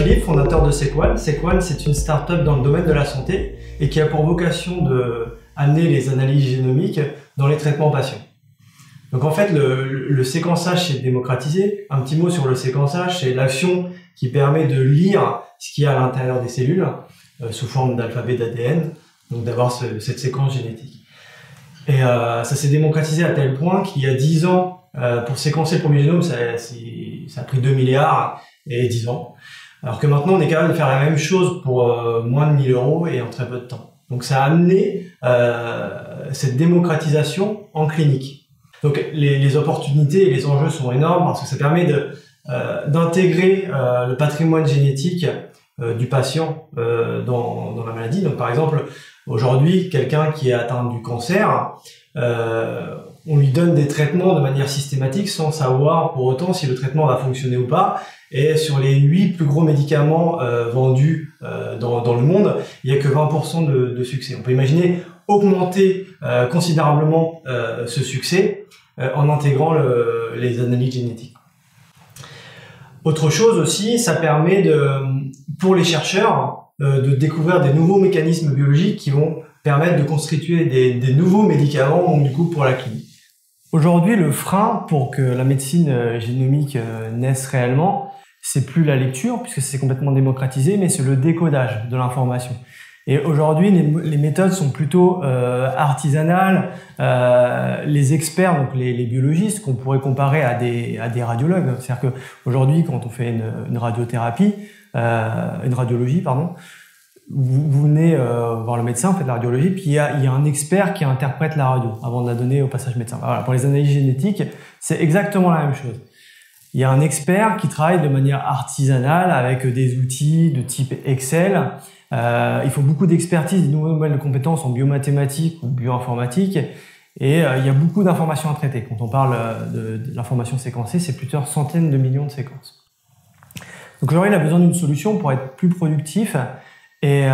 Philippe, fondateur de Sequan. Sequan, c'est une start-up dans le domaine de la santé et qui a pour vocation d'amener les analyses génomiques dans les traitements patients. Donc en fait, le séquençage s'est démocratisé. Un petit mot sur le séquençage, c'est l'action qui permet de lire ce qu'il y a à l'intérieur des cellules sous forme d'alphabet d'ADN, donc d'avoir cette séquence génétique. Et ça s'est démocratisé à tel point qu'il y a 10 ans, pour séquencer le premier génome, ça a pris 2 milliards et 10 ans. Alors que maintenant, on est capable de faire la même chose pour moins de 1000 € et en très peu de temps. Donc ça a amené cette démocratisation en clinique. Donc les opportunités et les enjeux sont énormes parce que ça permet d'intégrer le patrimoine génétique du patient dans la maladie. Donc par exemple, aujourd'hui, quelqu'un qui est atteint du cancer, on lui donne des traitements de manière systématique sans savoir pour autant si le traitement va fonctionner ou pas. Et sur les 8 plus gros médicaments vendus dans le monde, il n'y a que 20% de succès. On peut imaginer augmenter considérablement ce succès en intégrant les analyses génétiques. Autre chose aussi, ça permet pour les chercheurs de découvrir des nouveaux mécanismes biologiques qui vont permettre de constituer des nouveaux médicaments, donc du coup pour la clinique. Aujourd'hui, le frein pour que la médecine génomique naisse réellement, c'est plus la lecture, puisque c'est complètement démocratisé, mais c'est le décodage de l'information. Et aujourd'hui, les méthodes sont plutôt artisanales. Les experts, donc les biologistes, qu'on pourrait comparer à des radiologues. C'est-à-dire qu'aujourd'hui, quand on fait une radiothérapie, une radiologie, pardon, vous venez voir le médecin, vous faites la radiologie, puis il y a un expert qui interprète la radio avant de la donner au passage médecin. Voilà, pour les analyses génétiques, c'est exactement la même chose. Il y a un expert qui travaille de manière artisanale avec des outils de type Excel. Il faut beaucoup d'expertise, de nouvelles compétences en biomathématiques ou bioinformatique. Et il y a beaucoup d'informations à traiter. Quand on parle de l'information séquencée, c'est plusieurs centaines de millions de séquences. Donc aujourd'hui, il a besoin d'une solution pour être plus productif et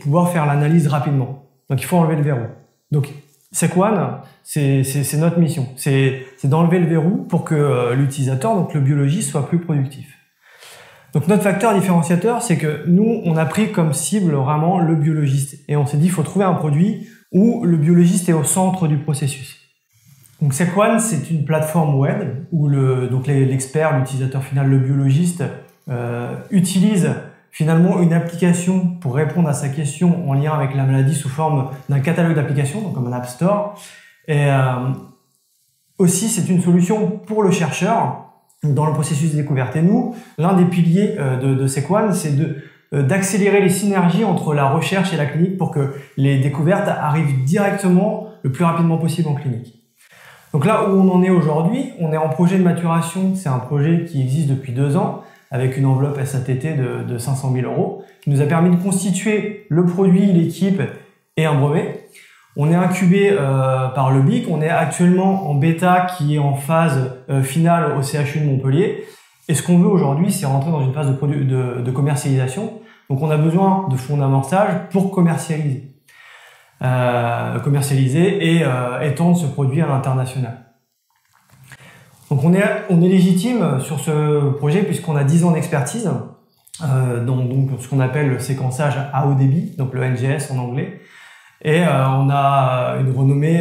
pouvoir faire l'analyse rapidement. Donc il faut enlever le verrou. Donc Sequan, c'est notre mission. C'est d'enlever le verrou pour que l'utilisateur, donc le biologiste, soit plus productif. Donc notre facteur différenciateur, c'est que nous, on a pris comme cible vraiment le biologiste. Et on s'est dit, il faut trouver un produit où le biologiste est au centre du processus. Donc Sequan, c'est une plateforme web où l'expert, l'utilisateur final, le biologiste, utilise finalement une application pour répondre à sa question en lien avec la maladie sous forme d'un catalogue d'applications, donc comme un App Store. Et aussi, c'est une solution pour le chercheur dans le processus de découverte. Et nous, l'un des piliers de Sequan, c'est d'accélérer les synergies entre la recherche et la clinique pour que les découvertes arrivent directement le plus rapidement possible en clinique. Donc là où on en est aujourd'hui, on est en projet de maturation. C'est un projet qui existe depuis 2 ans avec une enveloppe SATT de 500 000 €, qui nous a permis de constituer le produit, l'équipe et un brevet. On est incubé par le BIC, on est actuellement en bêta qui est en phase finale au CHU de Montpellier. Et ce qu'on veut aujourd'hui, c'est rentrer dans une phase de commercialisation. Donc on a besoin de fonds d'amorçage pour commercialiser et étendre ce produit à l'international. Donc on est légitime sur ce projet puisqu'on a 10 ans d'expertise dans ce qu'on appelle le séquençage à haut débit, donc le NGS en anglais. Et on a une renommée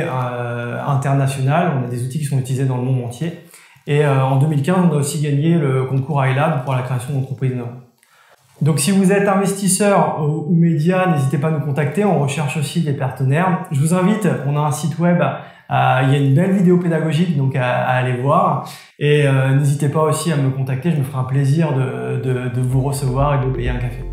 internationale, on a des outils qui sont utilisés dans le monde entier. Et en 2015, on a aussi gagné le concours iLab pour la création d'entreprises innovantes. Donc si vous êtes investisseur ou média, n'hésitez pas à nous contacter, on recherche aussi des partenaires. Je vous invite, on a un site web, il y a une belle vidéo pédagogique donc à aller voir. Et n'hésitez pas aussi à me contacter, je me ferai un plaisir de vous recevoir et de vous payer un café.